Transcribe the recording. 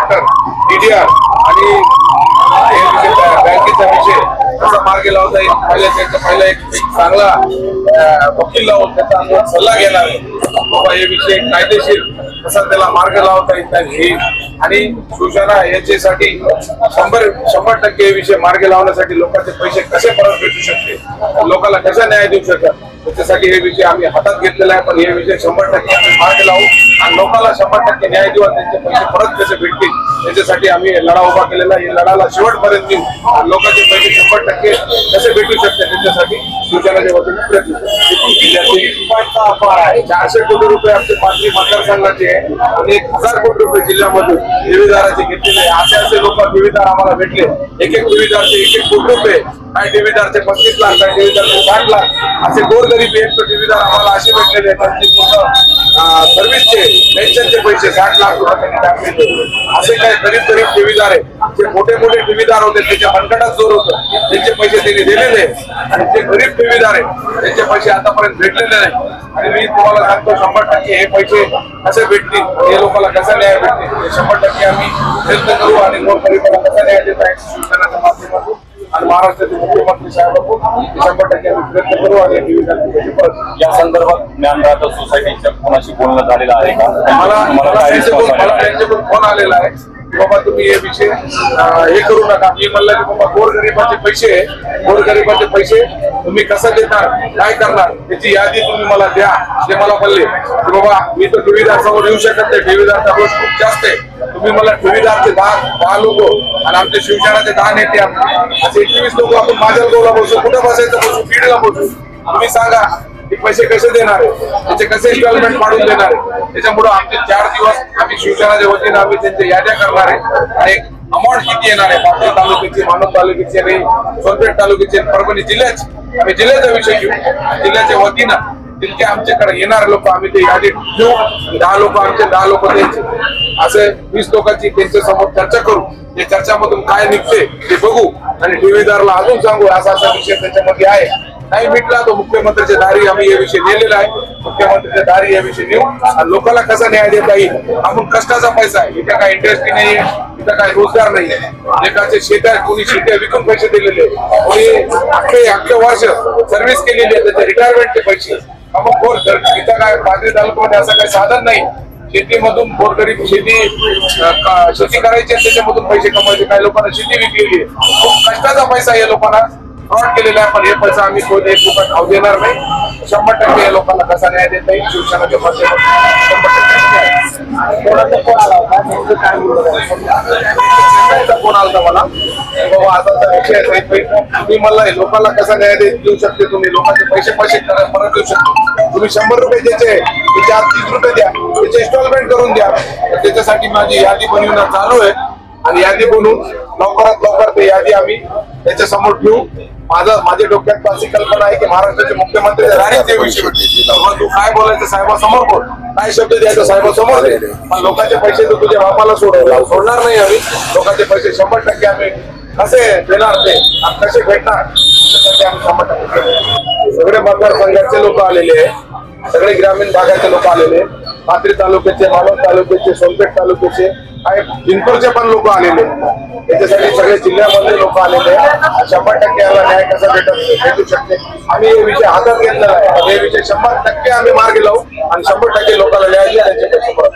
Gutter, DDR आणि बँकेचा विषय कसा मार्गी लावता येईल, पहिला एक चांगला वकील लावून त्याचा सल्ला घेणार बाबा हे विषय कायदेशीर कसा त्याला मार्ग लावता येईल आणि शिवसेना याच्यासाठी 100% हे विषय मार्गी लावण्यासाठी लोकांचे पैसे कसे परत भेटू शकते, लोकांना कसा न्याय देऊ शकतात त्याच्यासाठी हे विषय आम्ही हातात घेतलेला आहे। पण हे विषय 100% आम्ही मार्गी लावू आणि लोकांना 100% न्याय देऊ आणि त्यांचे पैसे परत कसे भेटतील त्याच्यासाठी आम्ही लढा उभा केलेला आहे। लढाला शेवटपर्यंत देऊ, लोकांचे पैसे 100% कसे भेटू शकते त्याच्यासाठी शिवसेनेच्या वतीने प्रयत्न करू। 400 कोटी रुपये आमचे पाथरी मतदारसंघाचे आणि 1000 कोटी रुपये जिल्ह्यामधून ठेवीदाराचे घेतलेले असे लोक ठेवीदार आम्हाला भेटले। एक ठेवीदारचे 1 कोटी रुपये, काही ठेवीदारचे 35 लाख, काही ठेवीदारचे 60 लाख असे गोरगरीब एक ठेवीदार आम्हाला असे भेटलेले सर्व्हिसचे पेन्शनचे पैसे 60 लाख रुपये त्यांनी टाकलेले। असे काही गरीब ठेवीदार आहे, जे मोठे ठेवीदार होते त्याच्या मनगटात जोर होतं त्यांचे पैसे त्यांनी दिलेले आणि जे गरीब ठेवीदार आहे त्यांचे पैसे आतापर्यंत भेटलेले नाही। आणि मी तुम्हाला सांगतो 100% हे पैसे कसे भेटतील, हे लोकांना कसा न्याय भेटतील 100% आम्ही प्रयत्न करू आणि गोरगरिबांना कसा न्याय देता येईल शिवसेनेच्या माध्यमातून आणि महाराष्ट्राचे मुख्यमंत्री साहेबांकडून 100% आम्ही प्रयत्न करू आणि ठेवीदार या संदर्भात ज्ञानराज सोसायटीच्या कोणाशी बोलणं झालेलं आहे का? मला त्यांच्याकडून फोन आलेला आहे बाबा तुम्ही हे विषय हे करू नका। मी म्हणलं की बाबा गोरगरिबाचे पैसे तुम्ही कसं देणार, काय करणार त्याची यादी तुम्ही मला द्या। ते मला बोलले की बाबा मी तर ठेवीदार समोर येऊ शकत नाही, ठेवीदारचा रोज खूप जास्त आहे, तुम्ही मला ठेवीदारचे 10 लोक आणि आमच्या शिवसेनाचे 10 नेते असे 21 लोक आपण माजलगावला बसू, कुठं बसायचं बसू, बीडला बसू, तुम्ही सांगा ते पैसे कसे देणार आहे, त्याचे कसे इन्स्टॉलमेंट पाडून देणार आहे। त्याच्यामुळे आमचे 4 दिवस आम्ही शिवसेनाच्या वतीने आम्ही त्यांच्या याद्या करणार आहे आणि अमाऊंट किती येणार आहे पाथरी तालुक्याची, मानवत तालुक्याची आणि सोनपेठ तालुक्याची, परभणी जिल्ह्याची आम्ही जिल्ह्याचा विषय घेऊ। जिल्ह्याच्या वतीनं तितके आमच्याकडे येणार लोक आम्ही ते यादी घेऊ, 10 लोक आमचे 10 लोक द्यायचे, असे 20 लोकांची त्यांच्या समोर चर्चा करू। या चर्चामधून काय निघते ते बघू आणि ठेवीदारला अजून सांगू असा विषय त्याच्यामध्ये आहे। नाही मिटला तो मुख्यमंत्र्याच्या दारी आम्ही हे विषय नेलेला आहे, मुख्यमंत्र्याच्या दारी हे विषय नेऊ आणि लोकांना कसा न्याय देता येईल। आपण कष्टाचा पैसा आहे, इथं काय इंडस्ट्री नाही आहे, इथं काय रोजगार नाही आहे, एकाचे शेत आहे, कोणी शेत्या विकून पैसे दिलेले, कोणी अख्खे वर्ष सर्व्हिस केलेली आहे त्याचे रिटायरमेंटचे पैसे। इथं काय पाथरी तालुक्यामध्ये असं काही साधन नाही, शेतीमधून गोरगरीब शेती करायची त्याच्यामधून पैसे कमवायचे, काही लोकांना शेती विकलेली आहे, खूप कष्टाचा पैसा आहे, लोकांना फ्रॉड केलेला आहे। पण हे पैसा आम्ही कोण 1 रुपया खाऊ देणार नाही। 100% या लोकांना कसा न्याय देता येईल शिवसेनेच्या माध्यमातून 100% फोन आला मला बाबा असा विषय तुम्ही मला लोकांना कसा न्याय देऊ शकते, तुम्ही लोकांचे पैसे परत देऊ शकतो, तुम्ही 100 रुपये द्यायचे त्याचे आज 30 रुपये द्या, त्याचे इन्स्टॉलमेंट करून द्या। त्याच्यासाठी माझी यादी बनवणं चालू आहे आणि यादी बनवून लवकरात लवकर ते यादी आम्ही त्याच्या समोर ठेवू। माझ्या डोक्यात अशी कल्पना आहे की महाराष्ट्राचे मुख्यमंत्री ते विषय तू काय बोलायचं साहेबांसमोर बोल, काय शब्द द्यायचं साहेबांसमोर दे, पण लोकांचे पैसे तर तुझ्या बापाला सोडणार नाही आम्ही। लोकांचे पैसे 100% आम्ही कसे देणार ते कसे भेटणार त्यासाठी आम्ही 100% सगळे मतदारसंघाचे लोक आलेले आहे, सगळे ग्रामीण भागाचे लोक आलेले, पाथरी तालुक्याचे, मानवत तालुक्याचे, सोनपेठ तालुक्याचे, काही जिंतूरचे पण लोक आलेले, त्याच्यासाठी सगळे जिल्ह्यामधले लोक आलेले। 100% याला न्याय कसा भेटू शकते आम्ही हे विषय हातात घेतलेला आहे। हे विषय 100% आम्ही मार्गी लावू आणि 100% लोकांना न्याय देऊ त्यांचे पैसे परत।